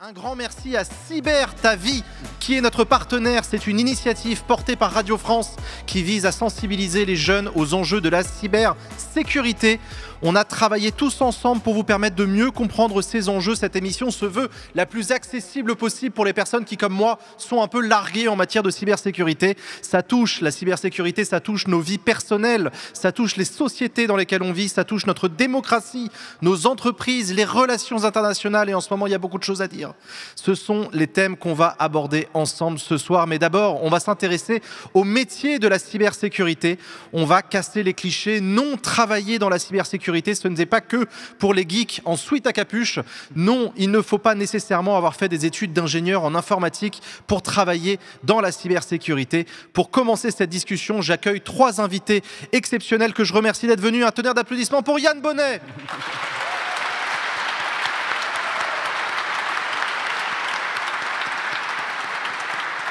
Un grand merci à Cyber Ta Vie, qui est notre partenaire. C'est une initiative portée par Radio France qui vise à sensibiliser les jeunes aux enjeux de la cybersécurité. On a travaillé tous ensemble pour vous permettre de mieux comprendre ces enjeux. Cette émission se veut la plus accessible possible pour les personnes qui, comme moi, sont un peu larguées en matière de cybersécurité. Ça touche la cybersécurité, ça touche nos vies personnelles, ça touche les sociétés dans lesquelles on vit, ça touche notre démocratie, nos entreprises, les relations internationales. Et en ce moment, il y a beaucoup de choses à dire. Ce sont les thèmes qu'on va aborder ensemble ce soir. Mais d'abord, on va s'intéresser au métier de la cybersécurité. On va casser les clichés. Non, travailler dans la cybersécurité, ce n'est pas que pour les geeks en sweat à capuche. Non, il ne faut pas nécessairement avoir fait des études d'ingénieur en informatique pour travailler dans la cybersécurité. Pour commencer cette discussion, j'accueille 3 invités exceptionnels que je remercie d'être venus. Un tonnerre d'applaudissements pour Yann Bonnet.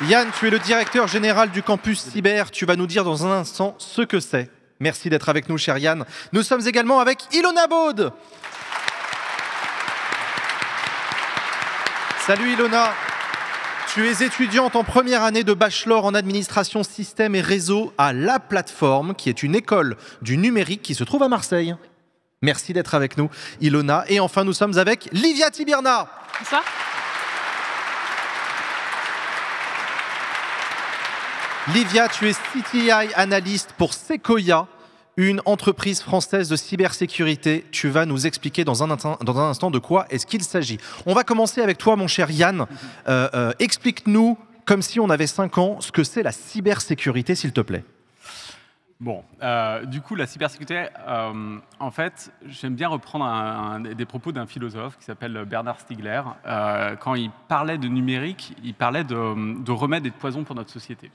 Yann, tu es le directeur général du campus cyber. Tu vas nous dire dans un instant ce que c'est. Merci d'être avec nous, cher Yann. Nous sommes également avec Ilona Baud. Salut Ilona. Tu es étudiante en première année de bachelor en administration système et réseau à La Plateforme, qui est une école du numérique qui se trouve à Marseille. Merci d'être avec nous, Ilona. Et enfin, nous sommes avec Livia Tibierna. Bonsoir. Livia, tu es CTI analyste pour Sequoia, une entreprise française de cybersécurité. Tu vas nous expliquer dans un instant de quoi est-ce qu'il s'agit. On va commencer avec toi, mon cher Yann. Explique-nous, comme si on avait 5 ans, ce que c'est la cybersécurité, s'il te plaît. Bon, du coup, la cybersécurité, en fait, j'aime bien reprendre des propos d'un philosophe qui s'appelle Bernard Stiegler. Quand il parlait de numérique, il parlait de remèdes et de poisons pour notre société.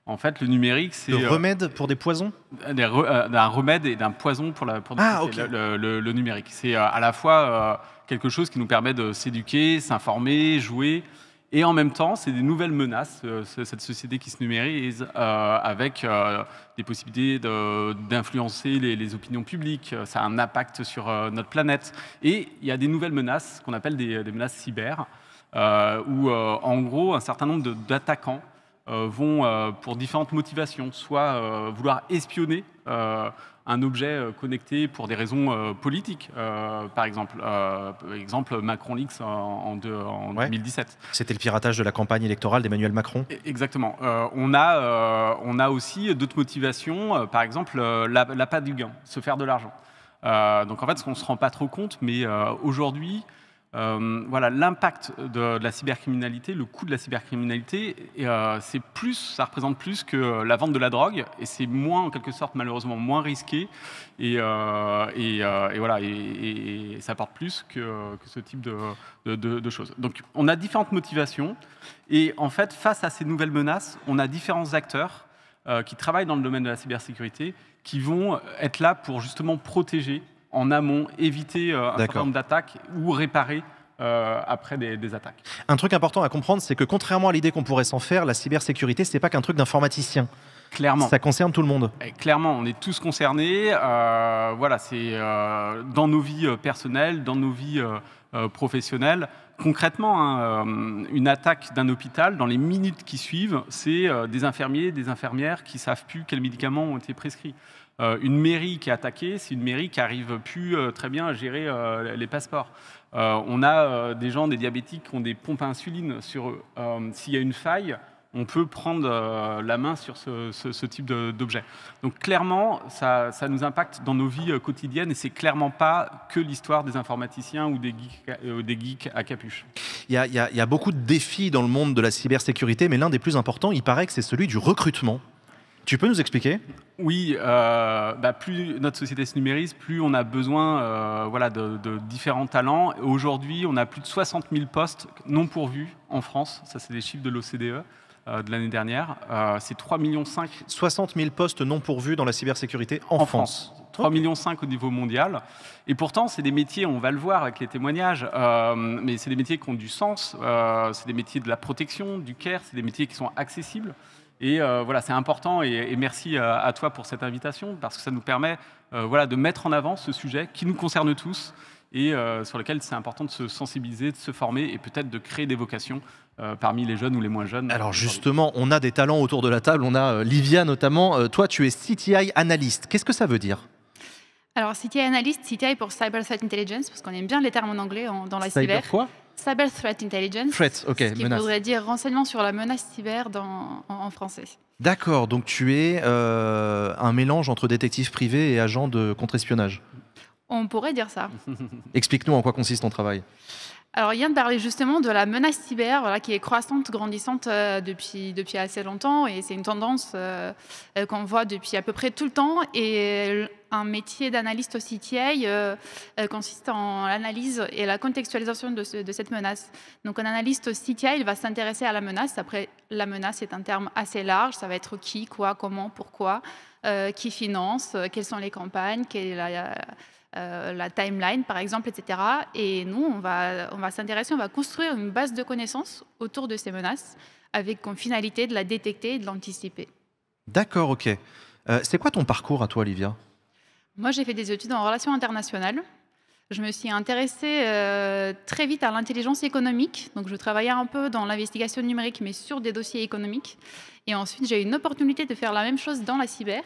En fait, le numérique, c'est... Le remède pour des poisons ? D'un remède et d'un poison pour notre société, okay. le numérique. C'est à la fois quelque chose qui nous permet de s'éduquer, s'informer, jouer, et en même temps, c'est des nouvelles menaces, cette société qui se numérise, avec des possibilités d'influencer les opinions publiques. Ça a un impact sur notre planète. Et il y a des nouvelles menaces qu'on appelle des menaces cyber, où, en gros, un certain nombre d'attaquants vont pour différentes motivations, soit vouloir espionner un objet connecté pour des raisons politiques, par exemple Macron Leaks en 2017. C'était le piratage de la campagne électorale d'Emmanuel Macron. Exactement. On a aussi d'autres motivations, par exemple l'appât du gain, se faire de l'argent. Donc en fait, on ne se rend pas trop compte, mais aujourd'hui, voilà, l'impact de la cybercriminalité, le coût de la cybercriminalité, ça représente plus que la vente de la drogue, et c'est moins, en quelque sorte, malheureusement, moins risqué, et voilà, et ça apporte plus que ce type de choses. Donc, on a différentes motivations, et en fait, face à ces nouvelles menaces, on a différents acteurs qui travaillent dans le domaine de la cybersécurité, qui vont être là pour justement protéger en amont, éviter un certain nombre d'attaques ou réparer après des attaques. Un truc important à comprendre, c'est que contrairement à l'idée qu'on pourrait s'en faire, la cybersécurité, c'est pas qu'un truc d'informaticien. Clairement. Ça concerne tout le monde. Et clairement, on est tous concernés. Voilà, c'est dans nos vies personnelles, dans nos vies professionnelles. Concrètement, une attaque d'un hôpital, dans les minutes qui suivent, c'est des infirmiers, des infirmières qui ne savent plus quels médicaments ont été prescrits. Une mairie qui est attaquée, c'est une mairie qui n'arrive plus très bien à gérer les passeports. On a des gens, des diabétiques qui ont des pompes à insuline sur eux. S'il y a une faille, on peut prendre la main sur ce type d'objet. Donc clairement, ça nous impacte dans nos vies quotidiennes, et c'est clairement pas que l'histoire des informaticiens ou des geeks à capuche. Il y a beaucoup de défis dans le monde de la cybersécurité, mais l'un des plus importants, il paraît que c'est celui du recrutement. Tu peux nous expliquer ? Oui, plus notre société se numérise, plus on a besoin de différents talents. Aujourd'hui, on a plus de 60 000 postes non pourvus en France. Ça, c'est des chiffres de l'OCDE de l'année dernière. C'est 3,5 millions. 60 000 postes non pourvus dans la cybersécurité en France. 3,5 millions au niveau mondial. Et pourtant, c'est des métiers, on va le voir avec les témoignages, mais c'est des métiers qui ont du sens. C'est des métiers de la protection, du care, c'est des métiers qui sont accessibles. Et voilà, c'est important, et merci à toi pour cette invitation, parce que ça nous permet de mettre en avant ce sujet qui nous concerne tous et sur lesquels c'est important de se sensibiliser, de se former et peut-être de créer des vocations parmi les jeunes ou les moins jeunes. Alors justement, on a des talents autour de la table, on a Livia notamment. Toi, tu es CTI analyste. Qu'est-ce que ça veut dire? Alors, CTI analyst, CTI pour Cyber Threat Intelligence, parce qu'on aime bien les termes en anglais dans la cyber. Cyber quoi? Cyber Threat Intelligence. Threat, ok, ce qui menace. voudrait dire renseignement sur la menace cyber en français. D'accord, donc tu es un mélange entre détective privé et agent de contre-espionnage. On pourrait dire ça. Explique-nous en quoi consiste ton travail. Alors, Yann parlait justement de la menace cyber, voilà, qui est croissante, grandissante depuis assez longtemps, et c'est une tendance qu'on voit depuis à peu près tout le temps. Et un métier d'analyste au CTI consiste en l'analyse et la contextualisation de cette menace. Donc, un analyste au CTI, il va s'intéresser à la menace. Après, la menace est un terme assez large. Ça va être qui, quoi, comment, pourquoi, qui finance, quelles sont les campagnes, quelle est la timeline, par exemple, etc. Et nous, on va s'intéresser, on va construire une base de connaissances autour de ces menaces avec comme finalité de la détecter et de l'anticiper. D'accord, ok. C'est quoi ton parcours à toi, Olivia? Moi, j'ai fait des études en relations internationales. Je me suis intéressée très vite à l'intelligence économique. Donc, je travaillais un peu dans l'investigation numérique, mais sur des dossiers économiques. Et ensuite, j'ai eu une opportunité de faire la même chose dans la cyber.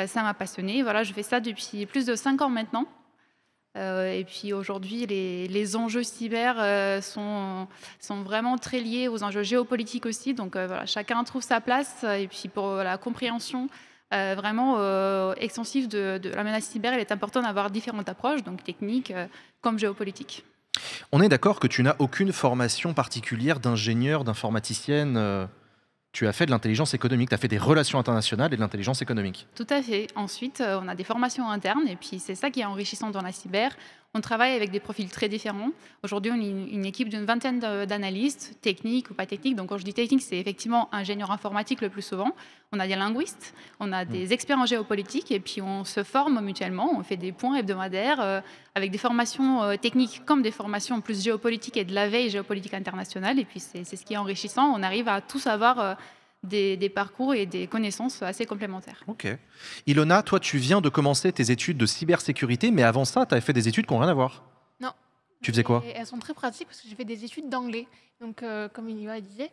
Ça m'a passionnée. Voilà, je fais ça depuis plus de 5 ans maintenant. Et puis aujourd'hui, les enjeux cyber sont vraiment très liés aux enjeux géopolitiques aussi. Donc voilà, chacun trouve sa place. Et puis pour la compréhension vraiment extensive de la menace cyber, il est important d'avoir différentes approches, donc techniques comme géopolitiques. On est d'accord que tu n'as aucune formation particulière d'ingénieur, d'informaticienne. Tu as fait de l'intelligence économique, tu as fait des relations internationales et de l'intelligence économique. Tout à fait. Ensuite, on a des formations internes et puis c'est ça qui est enrichissant dans la cyber. On travaille avec des profils très différents. Aujourd'hui, on est une équipe d'une vingtaine d'analystes, techniques ou pas techniques. Donc quand je dis technique, c'est effectivement ingénieur informatique le plus souvent. On a des linguistes, on a des experts en géopolitique et puis on se forme mutuellement. On fait des points hebdomadaires avec des formations techniques comme des formations plus géopolitiques et de la veille géopolitique internationale. Et puis c'est ce qui est enrichissant. On arrive à tous avoir des parcours et des connaissances assez complémentaires. Ok. Ilona, toi, tu viens de commencer tes études de cybersécurité, mais avant ça, tu avais fait des études qui n'ont rien à voir. Non. Tu faisais quoi? Elles sont très pratiques parce que j'ai fait des études d'anglais. Donc, comme Ilona disait,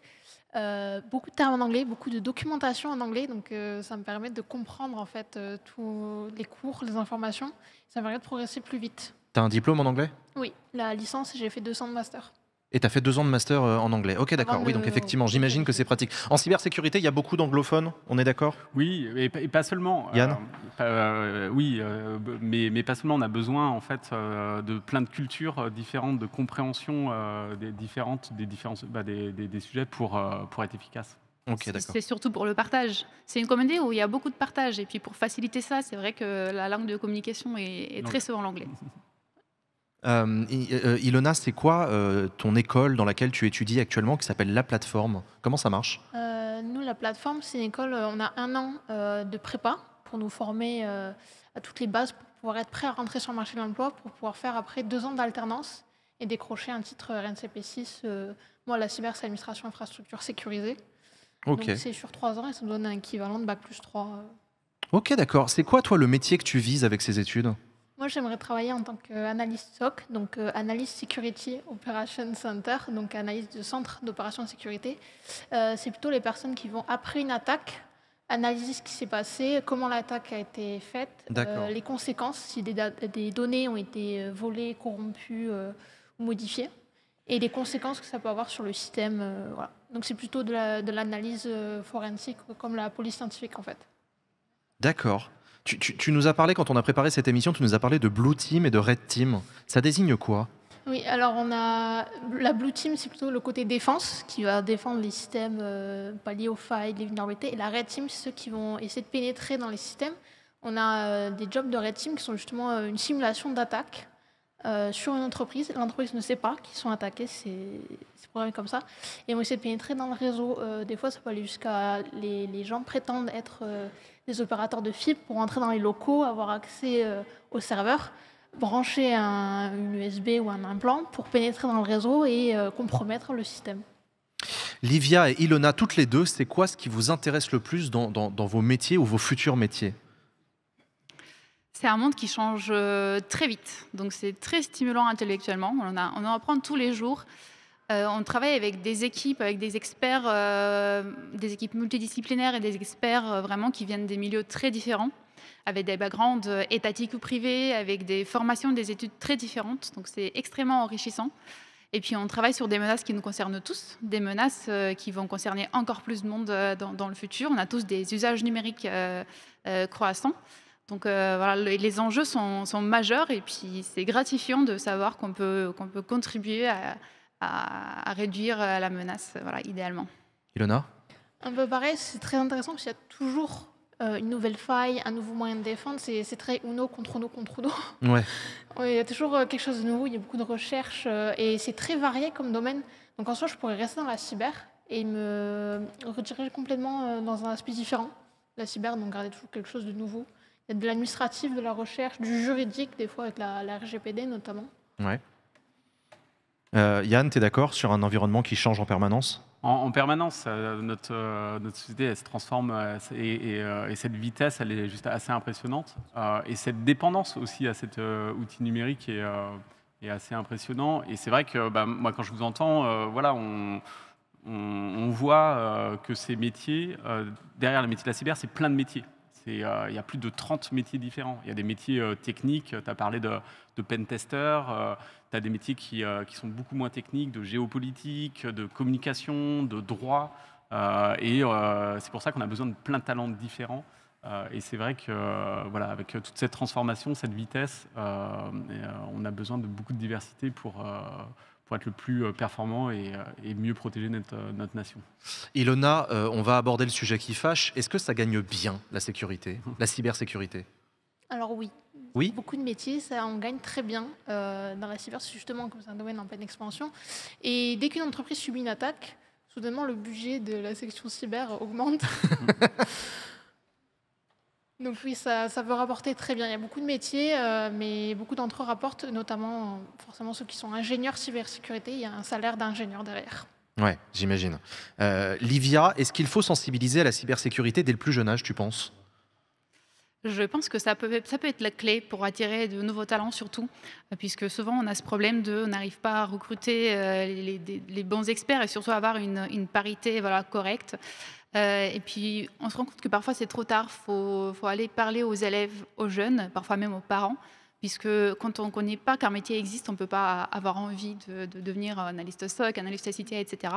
beaucoup de termes en anglais, beaucoup de documentation en anglais. Donc, ça me permet de comprendre en fait tous les cours, les informations. Ça me permet de progresser plus vite. Tu as un diplôme en anglais? Oui, la licence, j'ai fait 2 ans de master. Et tu as fait 2 ans de master en anglais. Ok, d'accord. Oui, donc effectivement, j'imagine que c'est pratique. En cybersécurité, il y a beaucoup d'anglophones, on est d'accord? Oui, et pas seulement. Yann? Oui, mais pas seulement. On a besoin en fait de plein de cultures différentes, de compréhension des sujets pour être efficace. Ok, d'accord. C'est surtout pour le partage. C'est une communauté où il y a beaucoup de partage. Et puis pour faciliter ça, c'est vrai que la langue de communication est très souvent l'anglais. Ilona, c'est quoi ton école dans laquelle tu étudies actuellement qui s'appelle La Plateforme? Comment ça marche? Nous, La Plateforme, c'est une école, on a 1 an de prépa pour nous former à toutes les bases pour pouvoir être prêt à rentrer sur le marché de l'emploi, pour pouvoir faire après 2 ans d'alternance et décrocher un titre RNCP6. Moi, la cyber, c'est administration infrastructure sécurisée. Ok. Donc c'est sur 3 ans et ça nous donne un équivalent de Bac+3. Ok, d'accord. C'est quoi, toi, le métier que tu vises avec ces études? Moi, j'aimerais travailler en tant qu'analyste SOC, donc Analyst Security Operations Center, donc analyse de centre d'opération de sécurité. C'est plutôt les personnes qui vont, après une attaque, analyser ce qui s'est passé, comment l'attaque a été faite, les conséquences, si des données ont été volées, corrompues ou modifiées, et les conséquences que ça peut avoir sur le système. Voilà. Donc c'est plutôt de l'analyse forensique, comme la police scientifique en fait. D'accord. Tu nous as parlé, quand on a préparé cette émission, tu nous as parlé de Blue Team et de Red Team. Ça désigne quoi? Oui, alors on a la Blue Team, c'est plutôt le côté défense, qui va défendre les systèmes pas liés aux failles, les vulnérabilités. Et la Red Team, c'est ceux qui vont essayer de pénétrer dans les systèmes. On a des jobs de Red Team qui sont justement une simulation d'attaque sur une entreprise. L'entreprise ne sait pas qu'ils sont attaqués, c'est programmé comme ça. Et on essaie de pénétrer dans le réseau. Des fois, ça peut aller jusqu'à les gens prétendent être des opérateurs de fibre pour entrer dans les locaux, avoir accès aux serveurs, brancher une USB ou un implant pour pénétrer dans le réseau et compromettre le système. Livia et Ilona, toutes les deux, c'est quoi ce qui vous intéresse le plus dans vos métiers ou vos futurs métiers? C'est un monde qui change très vite, donc c'est très stimulant intellectuellement. On en apprend tous les jours. On travaille avec des équipes, avec des experts, des équipes multidisciplinaires et des experts vraiment qui viennent des milieux très différents, avec des backgrounds étatiques ou privés, avec des formations, des études très différentes. Donc c'est extrêmement enrichissant. Et puis on travaille sur des menaces qui nous concernent tous, des menaces qui vont concerner encore plus de monde dans le futur. On a tous des usages numériques croissants. Donc voilà, les enjeux sont majeurs et puis c'est gratifiant de savoir qu'on peut contribuer à réduire la menace, voilà, idéalement. Ilona? Un peu pareil, c'est très intéressant parce qu'il y a toujours une nouvelle faille, un nouveau moyen de défendre. C'est très uno contre uno contre uno. Ouais. Il y a toujours quelque chose de nouveau, il y a beaucoup de recherches et c'est très varié comme domaine. Donc en soi, je pourrais rester dans la cyber et me retirer complètement dans un aspect différent. La cyber, donc garder toujours quelque chose de nouveau. Il y a de l'administratif, de la recherche, du juridique, des fois avec la RGPD notamment. Ouais. Yann, tu es d'accord sur un environnement qui change en permanence? En permanence, notre société elle se transforme et cette vitesse, elle est juste assez impressionnante. Et cette dépendance aussi à cet outil numérique est assez impressionnant. Et c'est vrai que moi, quand je vous entends, voilà, on voit que ces métiers, derrière le métier de la cyber, c'est plein de métiers. Il y a plus de 30 métiers différents. Il y a des métiers techniques, tu as parlé de pentester, tu as des métiers qui sont beaucoup moins techniques, de géopolitique, de communication, de droit. Et c'est pour ça qu'on a besoin de plein de talents différents. Et c'est vrai que voilà, avec toute cette transformation, cette vitesse, on a besoin de beaucoup de diversité pour être le plus performant et mieux protéger notre nation. Ilona, on va aborder le sujet qui fâche. Est-ce que ça gagne bien, la sécurité, la cybersécurité? Alors oui. Oui. Beaucoup de métiers, ça on gagne très bien dans la cyber, justement comme c'est un domaine en pleine expansion. Et dès qu'une entreprise subit une attaque, soudainement le budget de la section cyber augmente. Donc oui, ça peut rapporter très bien. Il y a beaucoup de métiers, mais beaucoup d'entre eux rapportent, notamment forcément ceux qui sont ingénieurs cybersécurité. Il y a un salaire d'ingénieur derrière. Ouais, j'imagine. Livia, est-ce qu'il faut sensibiliser à la cybersécurité dès le plus jeune âge, tu penses? Je pense que ça peut être la clé pour attirer de nouveaux talents surtout, puisque souvent on a ce problème on n'arrive pas à recruter les bons experts et surtout avoir une parité voilà, correcte. Et puis on se rend compte que parfois c'est trop tard, faut aller parler aux élèves, aux jeunes, parfois même aux parents, puisque quand on ne connaît pas qu'un métier existe, on ne peut pas avoir envie de devenir analyste SOC, analyste CTI, etc.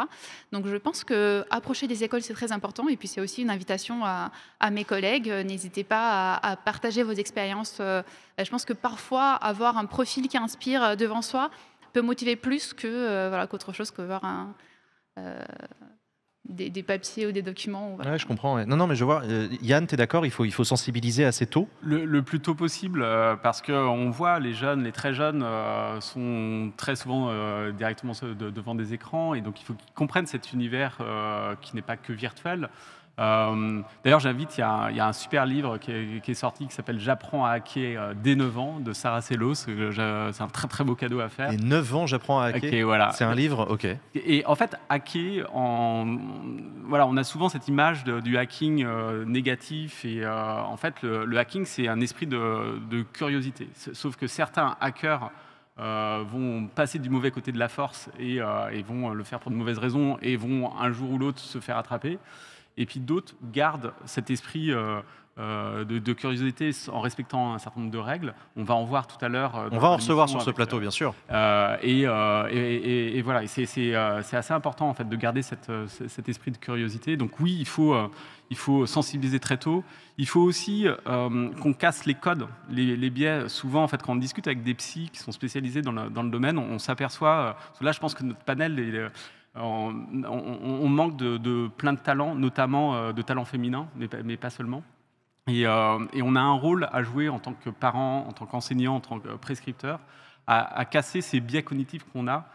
Donc je pense qu'approcher des écoles, c'est très important. Et puis c'est aussi une invitation à mes collègues. N'hésitez pas à partager vos expériences. Je pense que parfois, avoir un profil qui inspire devant soi peut motiver plus qu'autre chose que voir des papiers ou des documents. Voilà. Ouais, je comprends. Ouais. Non, mais je vois. Yann, tu es d'accord, il faut sensibiliser assez tôt? Le plus tôt possible, parce qu'on voit les jeunes, les très jeunes, sont très souvent directement devant des écrans, et donc il faut qu'ils comprennent cet univers qui n'est pas que virtuel. D'ailleurs, j'invite, il y a un super livre qui est sorti qui s'appelle « J'apprends à hacker dès 9 ans » de Sarah Sellos. C'est un très très beau cadeau à faire. Et 9 ans, j'apprends à hacker. Voilà. C'est un livre, ok. Et en fait, hacker, voilà, on a souvent cette image du hacking négatif. Et en fait, le hacking, c'est un esprit de curiosité. Sauf que certains hackers vont passer du mauvais côté de la force et vont le faire pour de mauvaises raisons et vont un jour ou l'autre se faire attraper. Et puis d'autres gardent cet esprit de curiosité en respectant un certain nombre de règles. On va en voir tout à l'heure. On va en recevoir sur ce plateau, bien sûr. Et voilà, c'est assez important en fait, de garder cet esprit de curiosité. Donc oui, il faut sensibiliser très tôt. Il faut aussi qu'on casse les codes, les biais. Souvent, en fait, quand on discute avec des psys qui sont spécialisés dans le domaine, on s'aperçoit... là, je pense que notre panel... on manque de plein de talents, notamment de talents féminins, mais pas seulement. Et on a un rôle à jouer en tant que parent, en tant qu'enseignant, en tant que prescripteur, à casser ces biais cognitifs qu'on a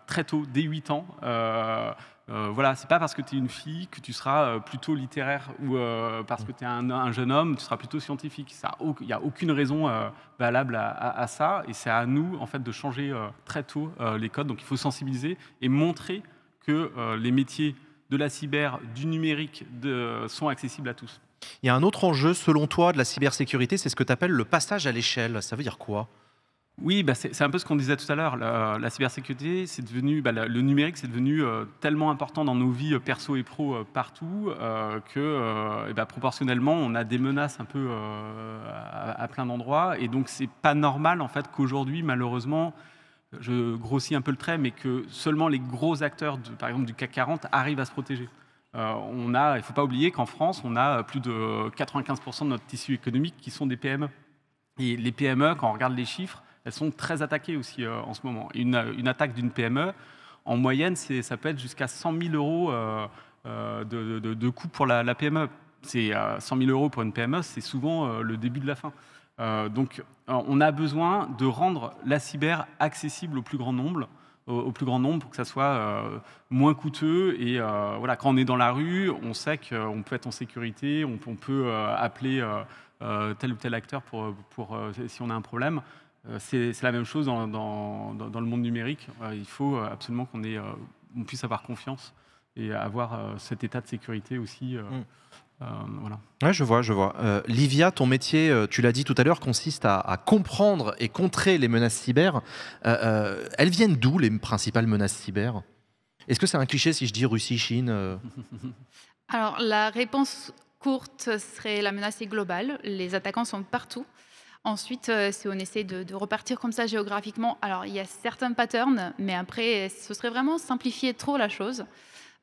très tôt, dès 8 ans. Voilà, c'est pas parce que tu es une fille que tu seras plutôt littéraire ou parce que tu es un jeune homme, tu seras plutôt scientifique. Il n'y a aucune raison valable à ça, et c'est à nous en fait de changer très tôt les codes. Donc il faut sensibiliser et montrer que les métiers de la cyber, du numérique sont accessibles à tous. Il y a un autre enjeu, selon toi, de la cybersécurité, c'est ce que tu appelles le passage à l'échelle. Ça veut dire quoi ? Oui, c'est un peu ce qu'on disait tout à l'heure. La cybersécurité, c'est devenu, le numérique, c'est devenu tellement important dans nos vies perso et pro partout que proportionnellement, on a des menaces un peu à plein d'endroits. Et donc, c'est pas normal en fait qu'aujourd'hui, malheureusement, je grossis un peu le trait, mais que seulement les gros acteurs, par exemple du CAC 40, arrivent à se protéger. Il ne faut pas oublier qu'en France, on a plus de 95% de notre tissu économique qui sont des PME. Et les PME, quand on regarde les chiffres, elles sont très attaquées aussi en ce moment. Une attaque d'une PME, en moyenne, ça peut être jusqu'à 100 000 euros de coût pour la PME. 100 000 euros pour une PME, c'est souvent le début de la fin. Donc, on a besoin de rendre la cyber accessible au plus grand nombre, pour que ça soit moins coûteux. Et voilà, quand on est dans la rue, on sait qu'on peut être en sécurité, on peut appeler tel ou tel acteur si on a un problème. C'est la même chose dans le monde numérique. Il faut absolument qu'on puisse avoir confiance et avoir cet état de sécurité aussi. Voilà. Ouais, je vois. Livia, ton métier, tu l'as dit tout à l'heure, consiste à comprendre et contrer les menaces cyber. Elles viennent d'où, les principales menaces cyber ? Est-ce que c'est un cliché si je dis Russie, Chine Alors, la réponse courte serait la menace est globale. Les attaquants sont partout. Ensuite, si on essaie de repartir comme ça géographiquement, alors il y a certains patterns, mais après, ce serait vraiment simplifier trop la chose.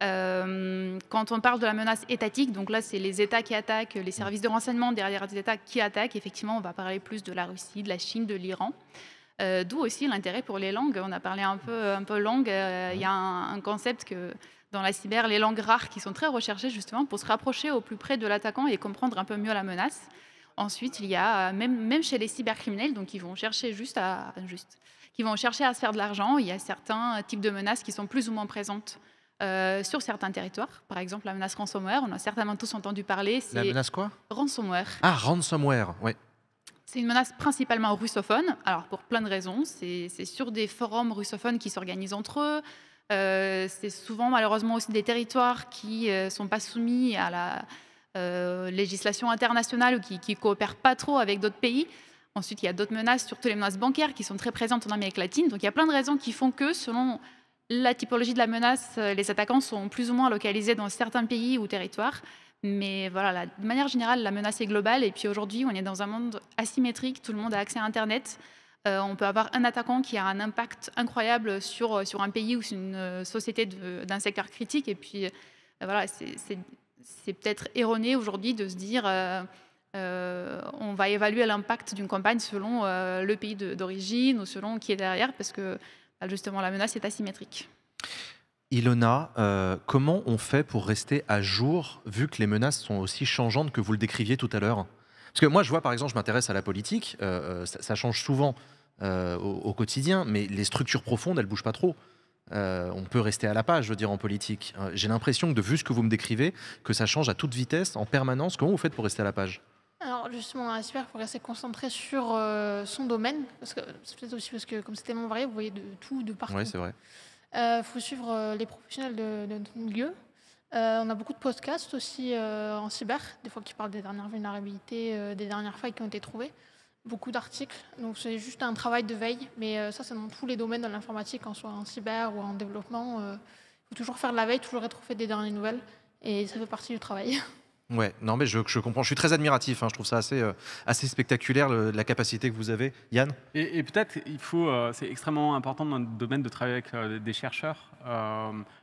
Quand on parle de la menace étatique, donc là, c'est les États qui attaquent, les services de renseignement derrière des États qui attaquent. Effectivement, on va parler plus de la Russie, de la Chine, de l'Iran. D'où aussi l'intérêt pour les langues. On a parlé un peu langue. Il y a un concept que dans la cyber, les langues rares qui sont très recherchées justement pour se rapprocher au plus près de l'attaquant et comprendre un peu mieux la menace. Ensuite, il y a, même chez les cybercriminels, donc ils vont chercher qui vont chercher à se faire de l'argent. Il y a certains types de menaces qui sont plus ou moins présentes sur certains territoires. Par exemple, la menace ransomware, on a certainement tous entendu parler. La menace quoi ? Ransomware. Ah, ransomware, oui. C'est une menace principalement russophone, alors pour plein de raisons. C'est sur des forums russophones qui s'organisent entre eux. C'est souvent malheureusement aussi des territoires qui ne sont pas soumis à la législation internationale ou qui ne coopèrent pas trop avec d'autres pays. Ensuite, il y a d'autres menaces, surtout les menaces bancaires, qui sont très présentes en Amérique latine. Donc il y a plein de raisons qui font que, selon la typologie de la menace, les attaquants sont plus ou moins localisés dans certains pays ou territoires. Mais voilà, de manière générale, la menace est globale. Et puis aujourd'hui, on est dans un monde asymétrique. Tout le monde a accès à Internet. On peut avoir un attaquant qui a un impact incroyable sur un pays ou sur une société d'un secteur critique. Et puis voilà, c'est peut-être erroné aujourd'hui de se dire on va évaluer l'impact d'une campagne selon le pays d'origine ou selon qui est derrière, parce que justement la menace est asymétrique. Ilona, comment on fait pour rester à jour, vu que les menaces sont aussi changeantes que vous le décriviez tout à l'heure ? Parce que moi, je vois, par exemple, je m'intéresse à la politique, ça change souvent au quotidien, mais les structures profondes, elles ne bougent pas trop. On peut rester à la page, je veux dire, en politique. J'ai l'impression que, vu ce que vous me décrivez, que ça change à toute vitesse, en permanence. Comment vous faites pour rester à la page ? Alors justement, dans la cyber, il faut rester concentré sur son domaine, parce que c'est peut-être aussi parce que comme c'est tellement varié, vous voyez de tout, de partout. Oui, c'est vrai. Faut suivre les professionnels de notre milieu. On a beaucoup de podcasts aussi en cyber, des fois qui parlent des dernières vulnérabilités, des dernières failles qui ont été trouvées. Beaucoup d'articles, donc c'est juste un travail de veille, mais ça c'est dans tous les domaines de l'informatique, en soit en cyber ou en développement. Il faut toujours faire de la veille, toujours être au fait des dernières nouvelles, et ça fait partie du travail. Ouais, non mais je comprends, je suis très admiratif, je trouve ça assez spectaculaire la capacité que vous avez. Yann ? Et peut-être, c'est extrêmement important dans le domaine de travailler avec des chercheurs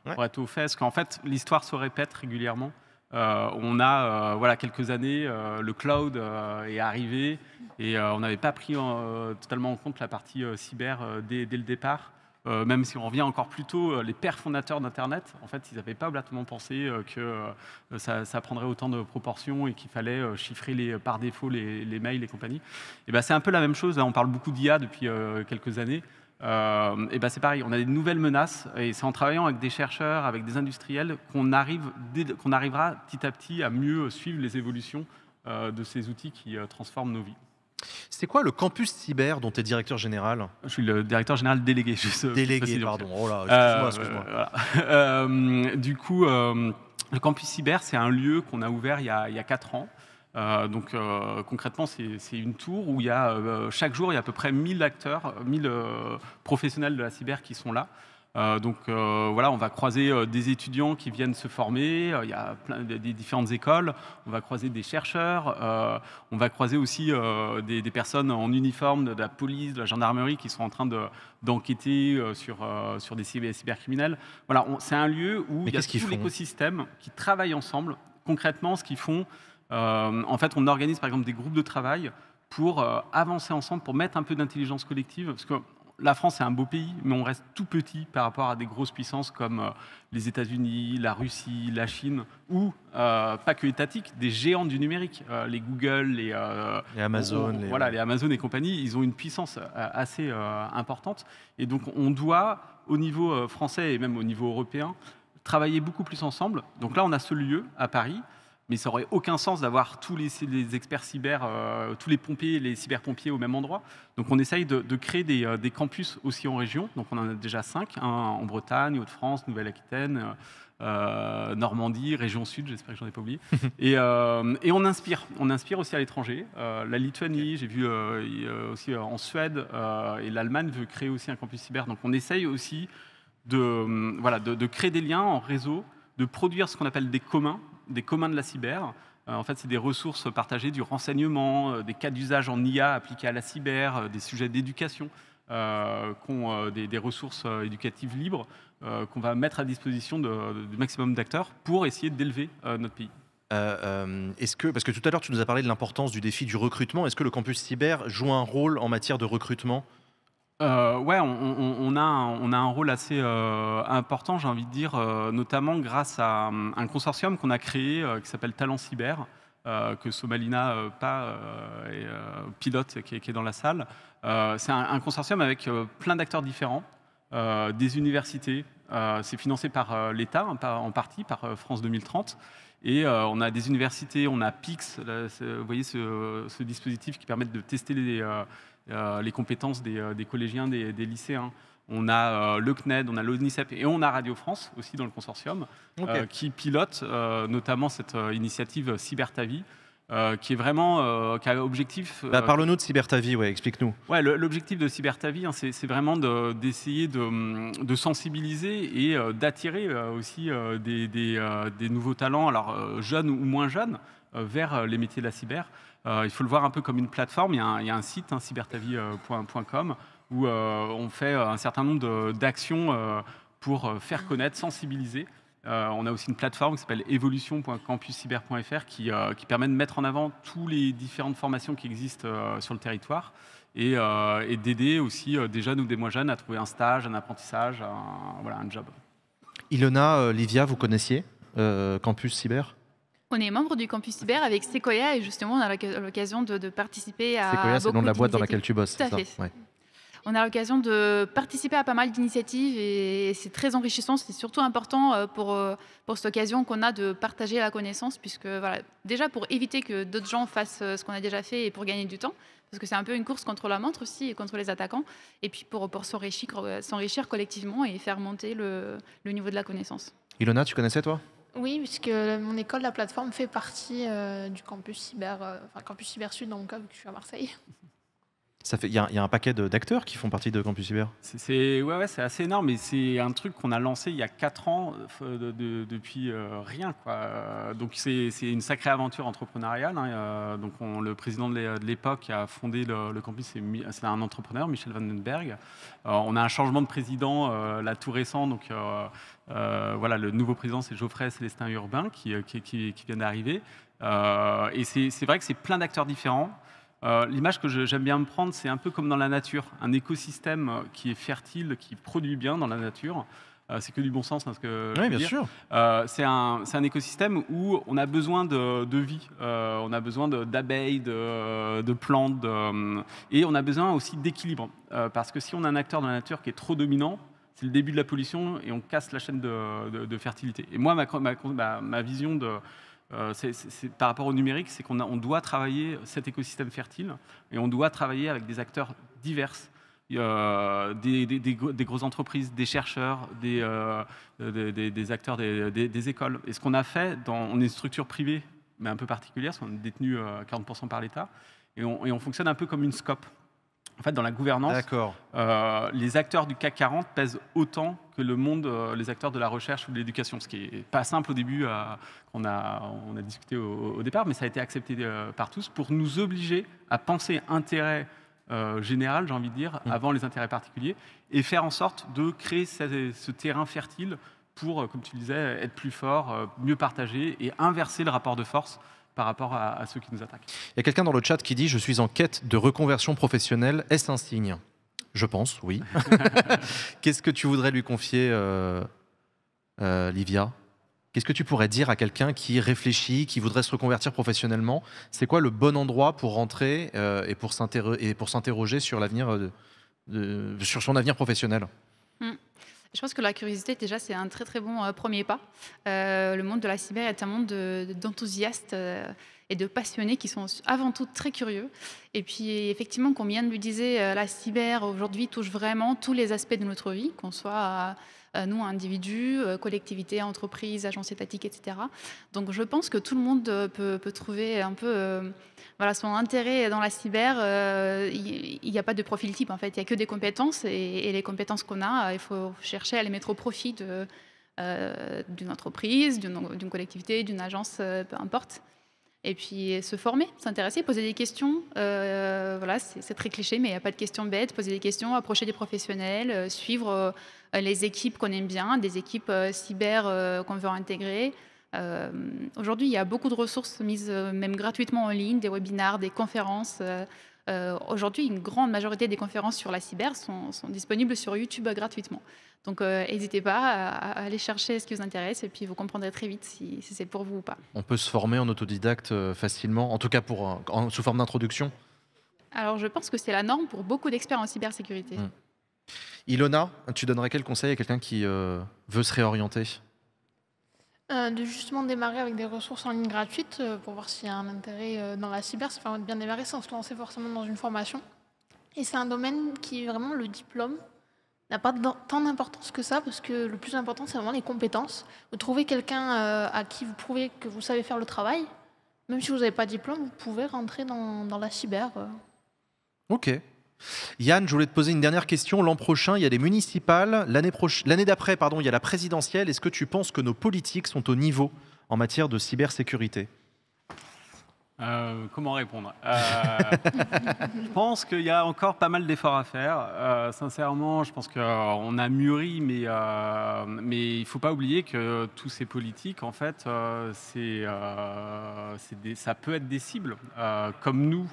pour être au fait, parce qu'en fait, l'histoire se répète régulièrement. On a quelques années, le cloud est arrivé et on n'avait pas pris totalement en compte la partie cyber dès le départ. Même si on revient encore plus tôt, les pères fondateurs d'Internet, en fait, ils n'avaient pas ouvertement pensé que ça prendrait autant de proportions et qu'il fallait chiffrer par défaut les mails et compagnie. Et ben, c'est un peu la même chose. Là, on parle beaucoup d'IA depuis quelques années. Et ben, c'est pareil, on a des nouvelles menaces et c'est en travaillant avec des chercheurs, avec des industriels qu'on arrivera petit à petit à mieux suivre les évolutions de ces outils qui transforment nos vies. C'est quoi le campus cyber dont tu es directeur général ? Je suis le directeur général délégué. Délégué, pardon. Oh là, excuse-moi. Voilà. Du coup, le campus cyber, c'est un lieu qu'on a ouvert il y a 4 ans. Donc concrètement, c'est une tour où il y a, chaque jour, il y a à peu près 1000 acteurs, 1000 professionnels de la cyber qui sont là. Donc voilà, on va croiser des étudiants qui viennent se former, il y a des différentes écoles, on va croiser des chercheurs, on va croiser aussi des personnes en uniforme de la police, de la gendarmerie qui sont en train d'enquêter sur des cybercriminels. Voilà, c'est un lieu où il y a tout l'écosystème qui travaille ensemble. Concrètement, ce qu'ils font, en fait, on organise par exemple des groupes de travail pour avancer ensemble, pour mettre un peu d'intelligence collective, parce que la France est un beau pays, mais on reste tout petit par rapport à des grosses puissances comme les États-Unis, la Russie, la Chine, ou pas que étatiques, des géants du numérique, les Google, les Amazon, les Amazon et compagnie, ils ont une puissance assez importante. Et donc on doit, au niveau français et même au niveau européen, travailler beaucoup plus ensemble. Donc là, on a ce lieu à Paris. Mais ça n'aurait aucun sens d'avoir tous les experts cyber, tous les pompiers, les cyberpompiers au même endroit. Donc on essaye de créer des campus aussi en région. Donc on en a déjà 5, un en Bretagne, Hauts-de-France, Nouvelle-Aquitaine, Normandie, région Sud, j'espère que j'en ai pas oublié. Et on inspire aussi à l'étranger. La Lituanie, j'ai vu aussi en Suède, et l'Allemagne veut créer aussi un campus cyber. Donc on essaye aussi de créer des liens en réseau, de produire ce qu'on appelle des communs de la cyber. En fait, c'est des ressources partagées, du renseignement, des cas d'usage en IA appliqués à la cyber, des sujets d'éducation, des ressources éducatives libres qu'on va mettre à disposition du maximum d'acteurs pour essayer d'élever notre pays. Parce que tout à l'heure, tu nous as parlé de l'importance du défi du recrutement. Est-ce que le campus cyber joue un rôle en matière de recrutement ? Ouais, on a un rôle assez important, j'ai envie de dire, notamment grâce à un consortium qu'on a créé qui s'appelle Talent Cyber, que Somalina pilote, qui est dans la salle. C'est un consortium avec plein d'acteurs différents, des universités. C'est financé par l'État, en partie, par France 2030. Et on a des universités, on a PIX, vous voyez ce dispositif qui permet de tester les compétences des collégiens, des lycéens. On a le CNED, on a l'ONICEP et on a Radio France aussi dans le consortium qui pilote notamment cette initiative Cyber Ta Vie qui est vraiment qui a objectif. Parle-nous de Cyber Ta Vie, explique-nous. Ouais, l'objectif de Cyber Ta Vie, c'est vraiment d'essayer de sensibiliser et d'attirer aussi des nouveaux talents, alors jeunes ou moins jeunes, vers les métiers de la cyber. Il faut le voir un peu comme une plateforme. Il y a un site, cybertavie.com, où on fait un certain nombre d'actions pour faire connaître, sensibiliser. On a aussi une plateforme qui s'appelle evolution.campuscyber.fr qui permet de mettre en avant toutes les différentes formations qui existent sur le territoire et d'aider aussi des jeunes ou des moins jeunes à trouver un stage, un apprentissage, un job. Ilona, Livia, vous connaissiez Campus Cyber ? On est membre du Campus Cyber avec Sequoia et justement on a l'occasion de participer à Sequoia, c'est le nom de la boîte dans laquelle tu bosses, c'est ça ? Tout à fait. Ouais. On a l'occasion de participer à pas mal d'initiatives et c'est très enrichissant. C'est surtout important pour cette occasion qu'on a de partager la connaissance, puisque déjà pour éviter que d'autres gens fassent ce qu'on a déjà fait et pour gagner du temps, parce que c'est un peu une course contre la montre aussi et contre les attaquants, et puis pour s'enrichir collectivement et faire monter le niveau de la connaissance. Ilona, tu connaissais toi ? Oui, puisque mon école, la plateforme, fait partie du campus cyber, campus cyber sud dans mon cas, vu que je suis à Marseille. Il y a un paquet d'acteurs qui font partie de Campus Cyber. C'est assez énorme, mais c'est un truc qu'on a lancé il y a 4 ans depuis rien, quoi. Donc c'est une sacrée aventure entrepreneuriale. Donc le président de l'époque qui a fondé le campus, c'est un entrepreneur, Michel Vandenberg. On a un changement de président là tout récent, donc le nouveau président c'est Geoffrey Célestin Urbain qui vient d'arriver. Et c'est vrai que c'est plein d'acteurs différents. L'image que j'aime bien me prendre, c'est un peu comme dans la nature, un écosystème qui est fertile, qui produit bien dans la nature. C'est que du bon sens, ce que je veux dire. Bien sûr. C'est un écosystème où on a besoin de vie, on a besoin d'abeilles, de plantes, et on a besoin aussi d'équilibre. Parce que si on a un acteur dans la nature qui est trop dominant, c'est le début de la pollution et on casse la chaîne de fertilité. Et moi, ma vision par rapport au numérique, c'est qu'on doit travailler cet écosystème fertile et on doit travailler avec des acteurs divers, des grosses entreprises, des chercheurs, des acteurs des écoles. Et ce qu'on a fait, on est une structure privée mais un peu particulière, parce qu'on est détenu à 40% par l'État, et on fonctionne un peu comme une SCOP. En fait, dans la gouvernance, les acteurs du CAC 40 pèsent autant que le monde, les acteurs de la recherche ou de l'éducation, ce qui n'est pas simple au début, on a discuté au départ, mais ça a été accepté par tous pour nous obliger à penser intérêt général, j'ai envie de dire, avant les intérêts particuliers, et faire en sorte de créer ce terrain fertile pour, comme tu le disais, être plus fort, mieux partagé et inverser le rapport de force par rapport à ceux qui nous attaquent. Il y a quelqu'un dans le chat qui dit « Je suis en quête de reconversion professionnelle. Est-ce un signe ?» Je pense, oui. Qu'est-ce que tu voudrais lui confier, Livia? Qu'est-ce que tu pourrais dire à quelqu'un qui réfléchit, qui voudrait se reconvertir professionnellement? C'est quoi le bon endroit pour rentrer et pour s'interroger sur l'avenir, sur son avenir professionnel? Je pense que la curiosité, déjà, c'est un très très bon premier pas. Le monde de la cyber est un monde d'enthousiastes et de passionnés qui sont avant tout très curieux. Et puis, effectivement, comme Yann lui disait, la cyber aujourd'hui touche vraiment tous les aspects de notre vie, qu'on soit nous, individus, collectivités, entreprises, agences étatiques, etc. Donc, je pense que tout le monde peut trouver un peu son intérêt dans la cyber. Il n'y a pas de profil type, en fait. Il n'y a que des compétences. Et les compétences qu'on a, il faut chercher à les mettre au profit d'une entreprise, d'une collectivité, d'une agence, peu importe. Et puis se former, s'intéresser, poser des questions. C'est très cliché, mais il n'y a pas de questions bêtes. Poser des questions, approcher des professionnels, suivre les équipes qu'on aime bien, des équipes cyber qu'on veut intégrer. Aujourd'hui, il y a beaucoup de ressources mises même gratuitement en ligne, des webinars, des conférences. Aujourd'hui, une grande majorité des conférences sur la cyber sont disponibles sur YouTube gratuitement. Donc, n'hésitez pas à aller chercher ce qui vous intéresse et puis vous comprendrez très vite si c'est pour vous ou pas. On peut se former en autodidacte facilement, en tout cas sous forme d'introduction? Alors, je pense que c'est la norme pour beaucoup d'experts en cybersécurité. Ilona, tu donnerais quel conseil à quelqu'un qui veut se réorienter? De justement démarrer avec des ressources en ligne gratuites pour voir s'il y a un intérêt dans la cyber. Ça permet de bien démarrer sans se lancer forcément dans une formation. Et c'est un domaine qui, vraiment, le diplôme n'a pas tant d'importance que ça, parce que le plus important, c'est vraiment les compétences. Vous trouvez quelqu'un à qui vous prouvez que vous savez faire le travail, même si vous n'avez pas de diplôme, vous pouvez rentrer dans la cyber. Ok. Yann, je voulais te poser une dernière question. L'an prochain, il y a les municipales. L'année d'après, il y a la présidentielle. Est-ce que tu penses que nos politiques sont au niveau en matière de cybersécurité? Comment répondre? Je pense qu'il y a encore pas mal d'efforts à faire. Sincèrement, je pense qu'on a mûri, mais il ne faut pas oublier que tous ces politiques, en fait, ça peut être des cibles. Comme nous,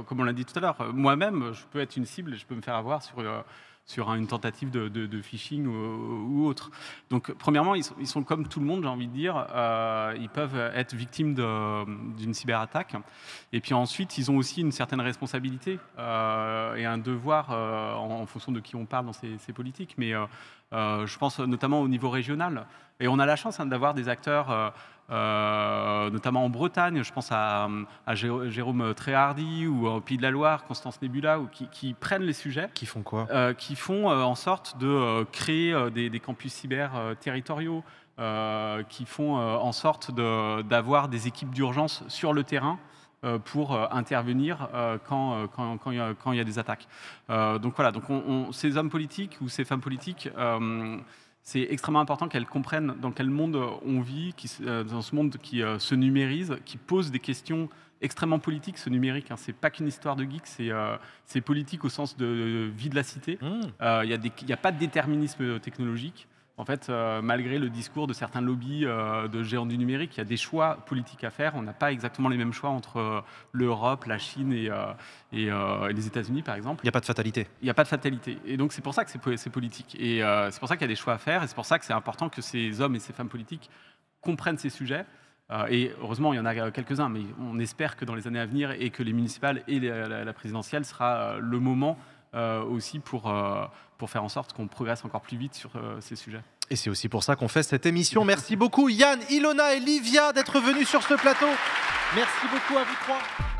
comme on l'a dit tout à l'heure, moi-même, je peux être une cible et je peux me faire avoir sur une tentative de phishing ou autre. Donc, premièrement, ils sont comme tout le monde, j'ai envie de dire. Ils peuvent être victimes d'une cyberattaque. Et puis ensuite, ils ont aussi une certaine responsabilité et un devoir en fonction de qui on parle dans ces politiques. Mais je pense notamment au niveau régional. Et on a la chance d'avoir des acteurs... notamment en Bretagne, je pense à Jérôme Tréhardy ou au Pays de la Loire, Constance Nebula, qui prennent les sujets. Qui font quoi? Qui font en sorte de créer des campus cyber territoriaux, qui font en sorte d'avoir des équipes d'urgence sur le terrain pour intervenir quand il y a des attaques. Donc voilà, ces hommes politiques ou ces femmes politiques... c'est extrêmement important qu'elles comprennent dans quel monde on vit, dans ce monde qui se numérise, qui pose des questions extrêmement politiques, ce numérique. Ce n'est pas qu'une histoire de geek, c'est politique au sens de vie de la cité. Il n'y a pas de déterminisme technologique. En fait, malgré le discours de certains lobbies de géants du numérique, il y a des choix politiques à faire. On n'a pas exactement les mêmes choix entre l'Europe, la Chine et les États-Unis, par exemple. Il n'y a pas de fatalité. Il n'y a pas de fatalité. Et donc, c'est pour ça que c'est politique. Et c'est pour ça qu'il y a des choix à faire. Et c'est pour ça que c'est important que ces hommes et ces femmes politiques comprennent ces sujets. Et heureusement, il y en a quelques-uns, mais on espère que dans les années à venir et que les municipales et la présidentielle sera le moment aussi pour faire en sorte qu'on progresse encore plus vite sur ces sujets. Et c'est aussi pour ça qu'on fait cette émission. Merci beaucoup Yann, Ilona et Livia d'être venus sur ce plateau. Merci beaucoup à vous trois.